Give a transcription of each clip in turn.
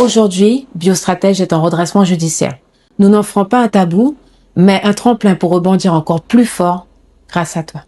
Aujourd'hui, Biostratège est en redressement judiciaire. Nous n'en ferons pas un tabou, mais un tremplin pour rebondir encore plus fort grâce à toi.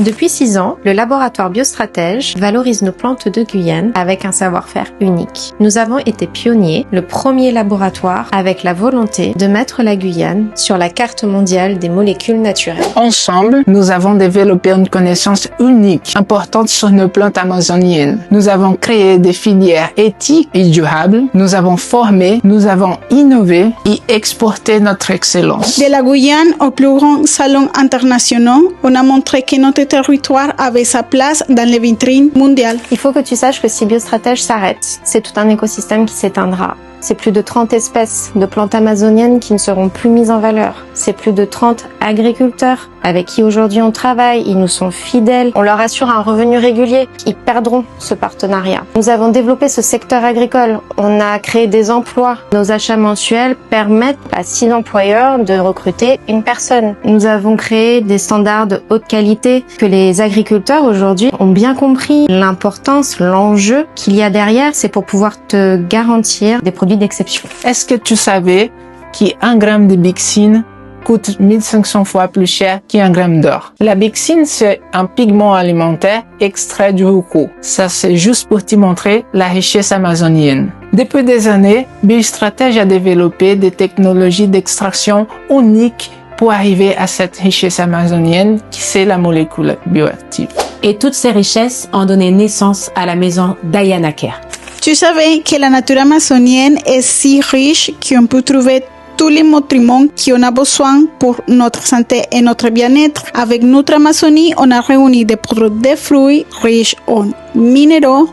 Depuis 6 ans, le laboratoire Biostratège valorise nos plantes de Guyane avec un savoir-faire unique. Nous avons été pionniers, le premier laboratoire avec la volonté de mettre la Guyane sur la carte mondiale des molécules naturelles. Ensemble, nous avons développé une connaissance unique, importante sur nos plantes amazoniennes. Nous avons créé des filières éthiques et durables. Nous avons formé, nous avons innové et exporté notre excellence. De la Guyane aux plus grands salons internationaux, on a montré que notre territoire avait sa place dans les vitrines mondiales. Il faut que tu saches que si Biostratège s'arrête, c'est tout un écosystème qui s'éteindra. C'est plus de 30 espèces de plantes amazoniennes qui ne seront plus mises en valeur. C'est plus de 30 agriculteurs avec qui aujourd'hui on travaille. Ils nous sont fidèles. On leur assure un revenu régulier. Ils perdront ce partenariat. Nous avons développé ce secteur agricole. On a créé des emplois. Nos achats mensuels permettent à 6 employeurs de recruter une personne. Nous avons créé des standards de haute qualité que les agriculteurs aujourd'hui ont bien compris. L'importance, l'enjeu qu'il y a derrière, c'est pour pouvoir te garantir des produits d'exception. Est-ce que tu savais qu'un gramme de bixine coûte 1500 fois plus cher qu'un gramme d'or? La bixine, c'est un pigment alimentaire extrait du roucou. Ça, c'est juste pour te montrer la richesse amazonienne. Depuis des années, Biostratège a développé des technologies d'extraction uniques pour arriver à cette richesse amazonienne qui c'est la molécule bioactive. Et toutes ces richesses ont donné naissance à la maison Diana Care. Tu savais que la nature amazonienne est si riche qu'on peut trouver tous les nutriments qu'on a besoin pour notre santé et notre bien-être. Avec notre Amazonie, on a réuni des produits de fruits riches en minéraux,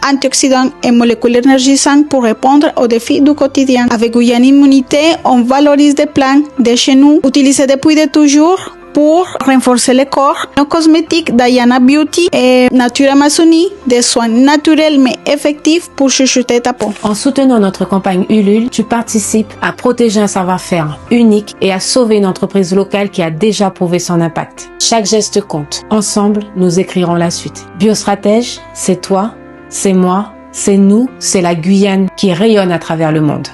antioxydants et molécules énergisantes pour répondre aux défis du quotidien. Avec Guyane Immunité, on valorise des plantes de chez nous, utilisées depuis de toujours pour renforcer le corps. Nos cosmétiques Diana Beauty et Nature Amazonie, des soins naturels mais effectifs pour chuchoter ta peau. En soutenant notre campagne Ulule, tu participes à protéger un savoir-faire unique et à sauver une entreprise locale qui a déjà prouvé son impact. Chaque geste compte. Ensemble, nous écrirons la suite. Biostratège, c'est toi, c'est moi, c'est nous, c'est la Guyane qui rayonne à travers le monde.